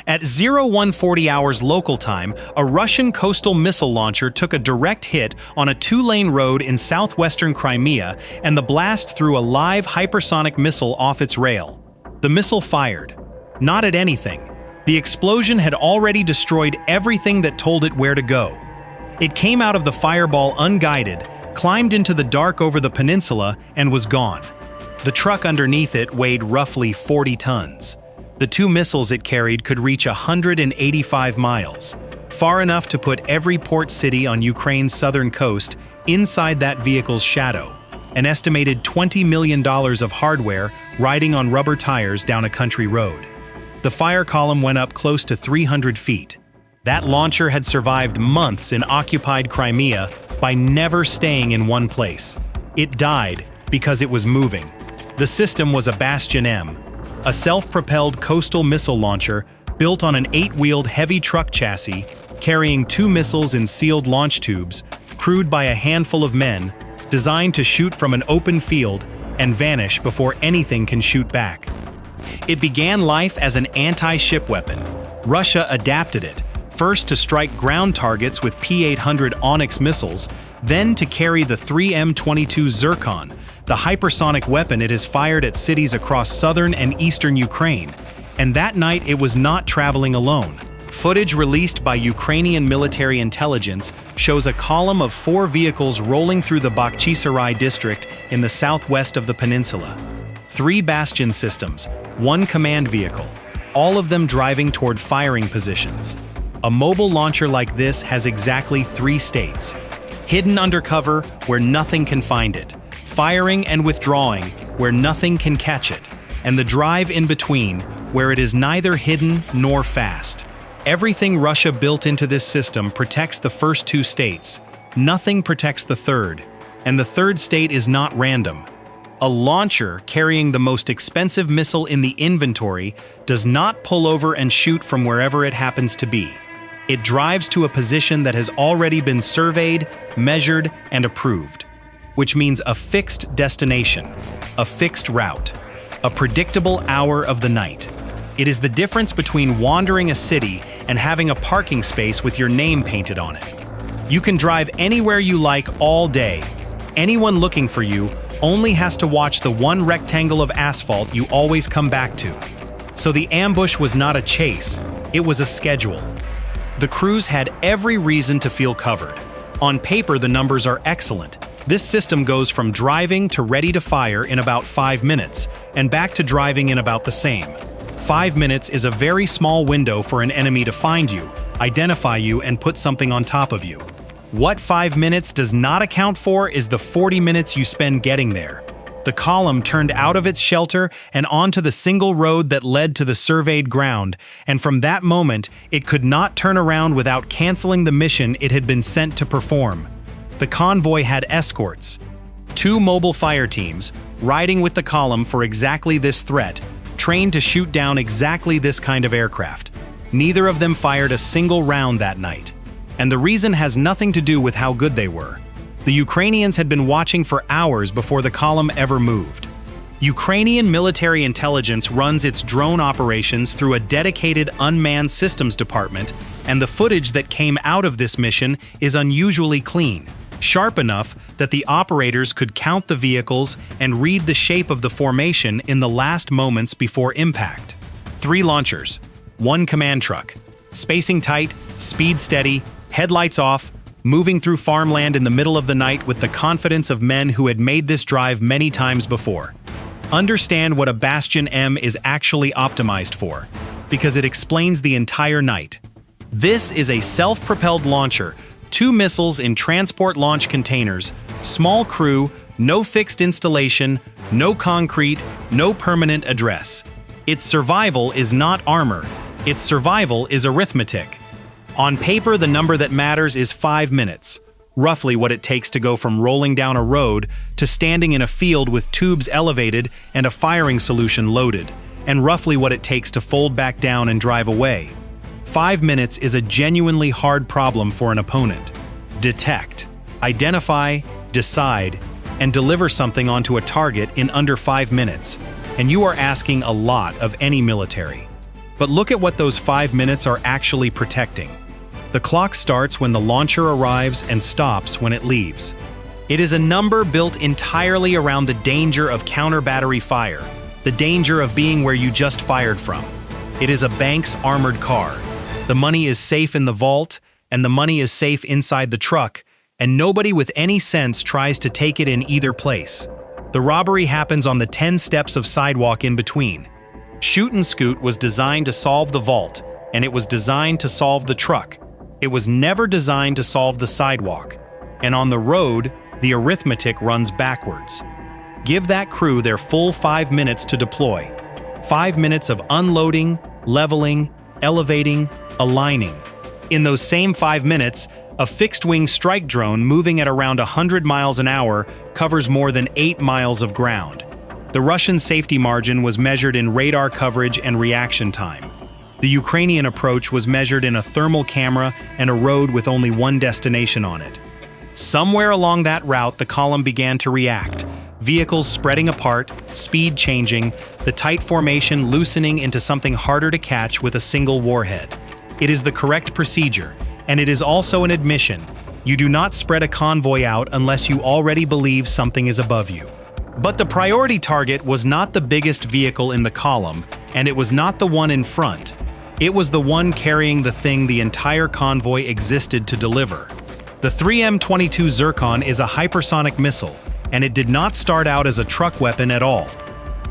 At 0140 hours local time, a Russian coastal missile launcher took a direct hit on a two-lane road in southwestern Crimea, and the blast threw a live hypersonic missile off its rail. The missile fired. Not at anything. The explosion had already destroyed everything that told it where to go. It came out of the fireball unguided, climbed into the dark over the peninsula, and was gone. The truck underneath it weighed roughly 40 tons. The two missiles it carried could reach 185 miles, far enough to put every port city on Ukraine's southern coast inside that vehicle's shadow. An estimated $20 million of hardware riding on rubber tires down a country road. The fire column went up close to 300 feet. That launcher had survived months in occupied Crimea by never staying in one place. It died because it was moving. The system was a Bastion-M, a self-propelled coastal missile launcher built on an 8-wheeled heavy truck chassis, carrying two missiles in sealed launch tubes, crewed by a handful of men, designed to shoot from an open field and vanish before anything can shoot back. It began life as an anti-ship weapon. Russia adapted it, first to strike ground targets with P-800 Onyx missiles, then to carry the 3M-22 Zircon, the hypersonic weapon it has fired at cities across southern and eastern Ukraine. And that night it was not traveling alone. Footage released by Ukrainian military intelligence shows a column of 4 vehicles rolling through the Bakhchysarai district in the southwest of the peninsula. 3 Bastion systems, 1 command vehicle, all of them driving toward firing positions. A mobile launcher like this has exactly 3 states. Hidden under cover, where nothing can find it. Firing and withdrawing, where nothing can catch it. And the drive in between, where it is neither hidden nor fast. Everything Russia built into this system protects the first 2 states. Nothing protects the third. And the third state is not random. A launcher carrying the most expensive missile in the inventory does not pull over and shoot from wherever it happens to be. It drives to a position that has already been surveyed, measured, and approved, which means a fixed destination, a fixed route, a predictable hour of the night. It is the difference between wandering a city and having a parking space with your name painted on it. You can drive anywhere you like all day. Anyone looking for you only has to watch the one rectangle of asphalt you always come back to. So the ambush was not a chase, it was a schedule. The crews had every reason to feel covered. On paper, the numbers are excellent. This system goes from driving to ready to fire in about 5 minutes, and back to driving in about the same. 5 minutes is a very small window for an enemy to find you, identify you, and put something on top of you. What 5 minutes does not account for is the 40 minutes you spend getting there. The column turned out of its shelter and onto the single road that led to the surveyed ground, and from that moment, it could not turn around without canceling the mission it had been sent to perform. The convoy had escorts, 2 mobile fire teams, riding with the column for exactly this threat, trained to shoot down exactly this kind of aircraft. Neither of them fired a single round that night. And the reason has nothing to do with how good they were. The Ukrainians had been watching for hours before the column ever moved. Ukrainian military intelligence runs its drone operations through a dedicated unmanned systems department, and the footage that came out of this mission is unusually clean, sharp enough that the operators could count the vehicles and read the shape of the formation in the last moments before impact. 3 launchers, 1 command truck, spacing tight, speed steady, headlights off, moving through farmland in the middle of the night with the confidence of men who had made this drive many times before. Understand what a Bastion-M is actually optimized for, because it explains the entire night. This is a self-propelled launcher, 2 missiles in transport launch containers, small crew, no fixed installation, no concrete, no permanent address. Its survival is not armor. Its survival is arithmetic. On paper, the number that matters is 5 minutes, roughly what it takes to go from rolling down a road to standing in a field with tubes elevated and a firing solution loaded, and roughly what it takes to fold back down and drive away. 5 minutes is a genuinely hard problem for an opponent. Detect, identify, decide, and deliver something onto a target in under 5 minutes, and you are asking a lot of any military. But look at what those 5 minutes are actually protecting. The clock starts when the launcher arrives and stops when it leaves. It is a number built entirely around the danger of counter-battery fire, the danger of being where you just fired from. It is a bank's armored car. The money is safe in the vault, and the money is safe inside the truck, and nobody with any sense tries to take it in either place. The robbery happens on the 10 steps of sidewalk in between. Shoot and Scoot was designed to solve the vault, and it was designed to solve the truck. It was never designed to solve the sidewalk. And on the road, the arithmetic runs backwards. Give that crew their full 5 minutes to deploy. 5 minutes of unloading, leveling, elevating, aligning. In those same 5 minutes, a fixed-wing strike drone moving at around 100 miles an hour covers more than 8 miles of ground. The Russian safety margin was measured in radar coverage and reaction time. The Ukrainian approach was measured in a thermal camera and a road with only one destination on it. Somewhere along that route, the column began to react. Vehicles spreading apart, speed changing, the tight formation loosening into something harder to catch with a single warhead. It is the correct procedure, and it is also an admission. You do not spread a convoy out unless you already believe something is above you. But the priority target was not the biggest vehicle in the column, and it was not the one in front. It was the one carrying the thing the entire convoy existed to deliver. The 3M-22 Zircon is a hypersonic missile, and it did not start out as a truck weapon at all.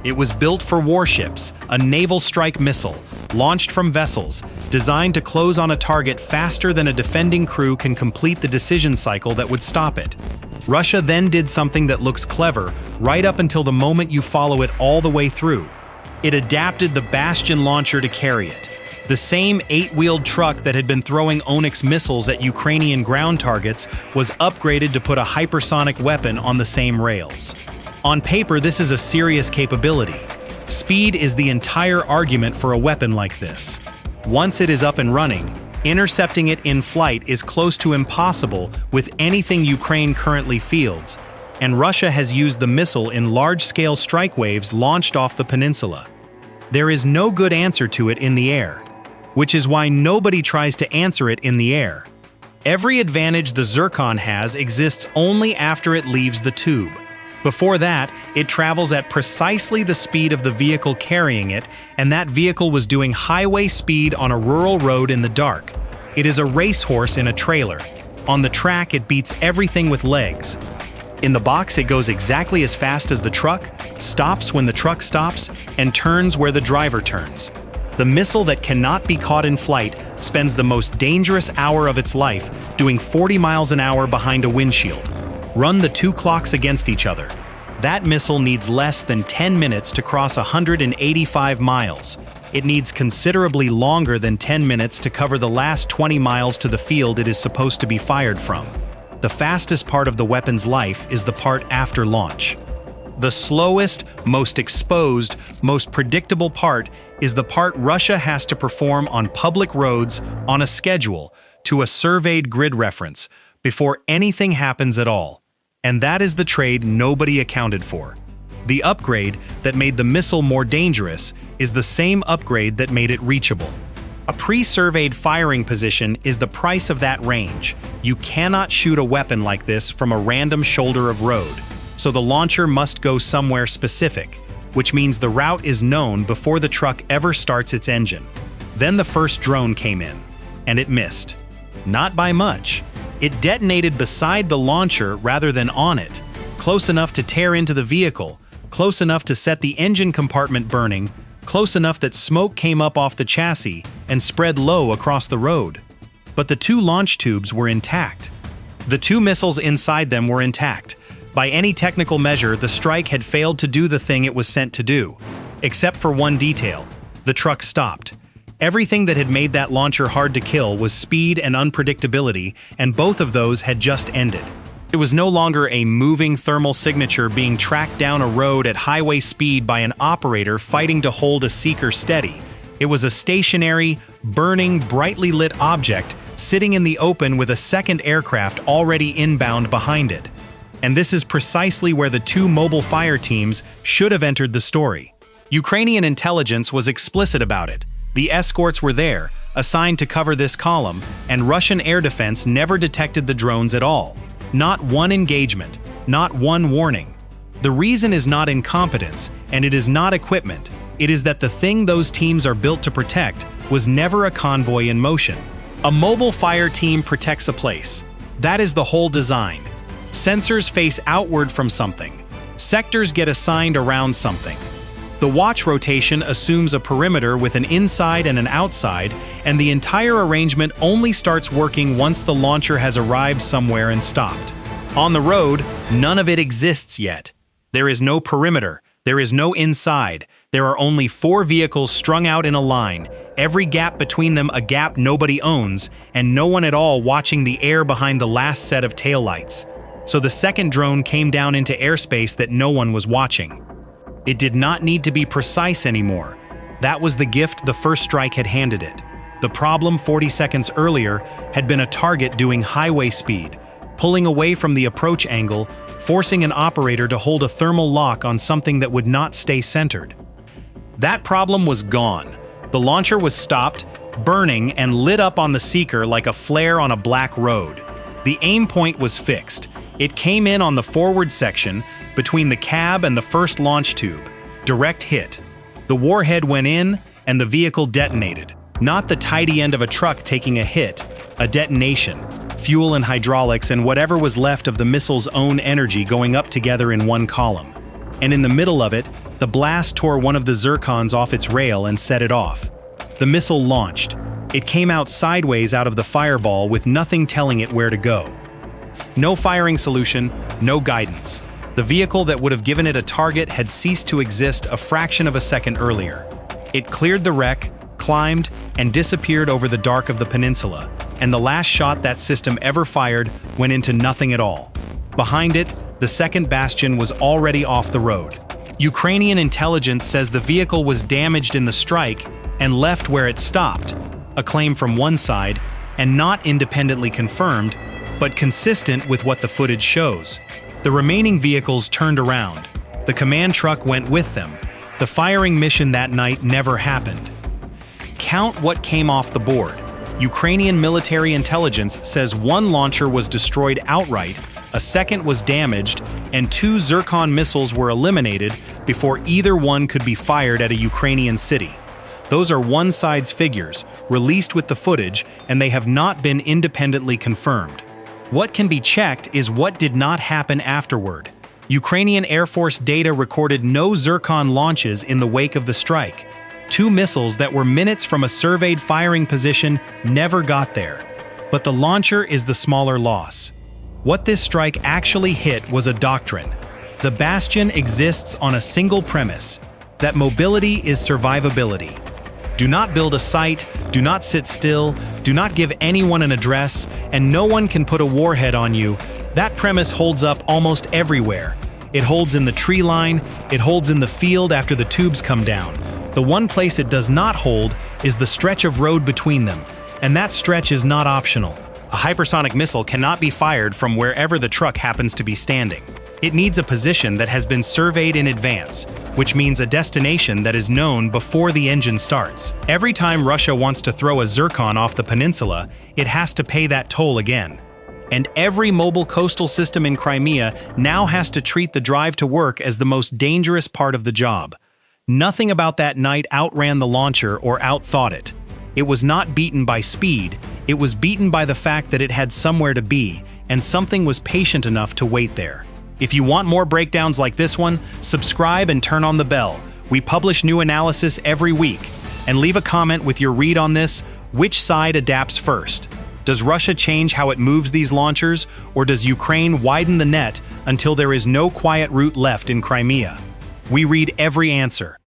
It was built for warships, a naval strike missile, launched from vessels, designed to close on a target faster than a defending crew can complete the decision cycle that would stop it. Russia then did something that looks clever, right up until the moment you follow it all the way through. It adapted the Bastion launcher to carry it. The same 8-wheeled truck that had been throwing Onyx missiles at Ukrainian ground targets was upgraded to put a hypersonic weapon on the same rails. On paper, this is a serious capability. Speed is the entire argument for a weapon like this. Once it is up and running, intercepting it in flight is close to impossible with anything Ukraine currently fields, and Russia has used the missile in large-scale strike waves launched off the peninsula. There is no good answer to it in the air, which is why nobody tries to answer it in the air. Every advantage the Zircon has exists only after it leaves the tube. Before that, it travels at precisely the speed of the vehicle carrying it, and that vehicle was doing highway speed on a rural road in the dark. It is a racehorse in a trailer. On the track, it beats everything with legs. In the box, it goes exactly as fast as the truck, stops when the truck stops, and turns where the driver turns. The missile that cannot be caught in flight spends the most dangerous hour of its life doing 40 miles an hour behind a windshield. Run the two clocks against each other. That missile needs less than 10 minutes to cross 185 miles. It needs considerably longer than 10 minutes to cover the last 20 miles to the field it is supposed to be fired from. The fastest part of the weapon's life is the part after launch. The slowest, most exposed, most predictable part is the part Russia has to perform on public roads on a schedule to a surveyed grid reference before anything happens at all. And that is the trade nobody accounted for. The upgrade that made the missile more dangerous is the same upgrade that made it reachable. A pre-surveyed firing position is the price of that range. You cannot shoot a weapon like this from a random shoulder of road, so the launcher must go somewhere specific, which means the route is known before the truck ever starts its engine. Then the first drone came in, and it missed. Not by much. It detonated beside the launcher rather than on it, close enough to tear into the vehicle, close enough to set the engine compartment burning, close enough that smoke came up off the chassis and spread low across the road. But the two launch tubes were intact. The two missiles inside them were intact. By any technical measure, the strike had failed to do the thing it was sent to do. Except for one detail. The truck stopped. Everything that had made that launcher hard to kill was speed and unpredictability, and both of those had just ended. It was no longer a moving thermal signature being tracked down a road at highway speed by an operator fighting to hold a seeker steady. It was a stationary, burning, brightly lit object sitting in the open with a second aircraft already inbound behind it. And this is precisely where the two mobile fire teams should have entered the story. Ukrainian intelligence was explicit about it. The escorts were there, assigned to cover this column, and Russian air defense never detected the drones at all. Not one engagement, not one warning. The reason is not incompetence, and it is not equipment. It is that the thing those teams are built to protect was never a convoy in motion. A mobile fire team protects a place. That is the whole design. Sensors face outward from something. Sectors get assigned around something. The watch rotation assumes a perimeter with an inside and an outside, and the entire arrangement only starts working once the launcher has arrived somewhere and stopped. On the road, none of it exists yet. There is no perimeter, there is no inside. There are only 4 vehicles strung out in a line, every gap between them a gap nobody owns, and no one at all watching the air behind the last set of taillights. So the second drone came down into airspace that no one was watching. It did not need to be precise anymore. That was the gift the first strike had handed it. The problem 40 seconds earlier had been a target doing highway speed, pulling away from the approach angle, forcing an operator to hold a thermal lock on something that would not stay centered. That problem was gone. The launcher was stopped, burning, and lit up on the seeker like a flare on a black road. The aim point was fixed. It came in on the forward section, between the cab and the first launch tube. Direct hit. The warhead went in, and the vehicle detonated. Not the tidy end of a truck taking a hit, a detonation. Fuel and hydraulics and whatever was left of the missile's own energy going up together in one column. And in the middle of it, the blast tore one of the Zircons off its rail and set it off. The missile launched. It came out sideways out of the fireball with nothing telling it where to go. No firing solution, no guidance. The vehicle that would have given it a target had ceased to exist a fraction of a second earlier. It cleared the wreck, climbed, and disappeared over the dark of the peninsula, and the last shot that system ever fired went into nothing at all. Behind it, the second Bastion was already off the road. Ukrainian intelligence says the vehicle was damaged in the strike and left where it stopped, a claim from one side, and not independently confirmed, but consistent with what the footage shows. The remaining vehicles turned around. The command truck went with them. The firing mission that night never happened. Count what came off the board. Ukrainian military intelligence says 1 launcher was destroyed outright, a second was damaged, and 2 Zircon missiles were eliminated before either one could be fired at a Ukrainian city. Those are one side's figures, released with the footage, and they have not been independently confirmed. What can be checked is what did not happen afterward. Ukrainian Air Force data recorded no Zircon launches in the wake of the strike. 2 missiles that were minutes from a surveyed firing position never got there. But the launcher is the smaller loss. What this strike actually hit was a doctrine. The Bastion exists on a single premise, that mobility is survivability. Do not build a site, do not sit still, do not give anyone an address, and no one can put a warhead on you. That premise holds up almost everywhere. It holds in the tree line, it holds in the field after the tubes come down. The one place it does not hold is the stretch of road between them, and that stretch is not optional. A hypersonic missile cannot be fired from wherever the truck happens to be standing. It needs a position that has been surveyed in advance, which means a destination that is known before the engine starts. Every time Russia wants to throw a Zircon off the peninsula, it has to pay that toll again. And every mobile coastal system in Crimea now has to treat the drive to work as the most dangerous part of the job. Nothing about that night outran the launcher or outthought it. It was not beaten by speed, it was beaten by the fact that it had somewhere to be, and something was patient enough to wait there. If you want more breakdowns like this one, subscribe and turn on the bell. We publish new analysis every week. And leave a comment with your read on this. Which side adapts first? Does Russia change how it moves these launchers, or does Ukraine widen the net until there is no quiet route left in Crimea? We read every answer.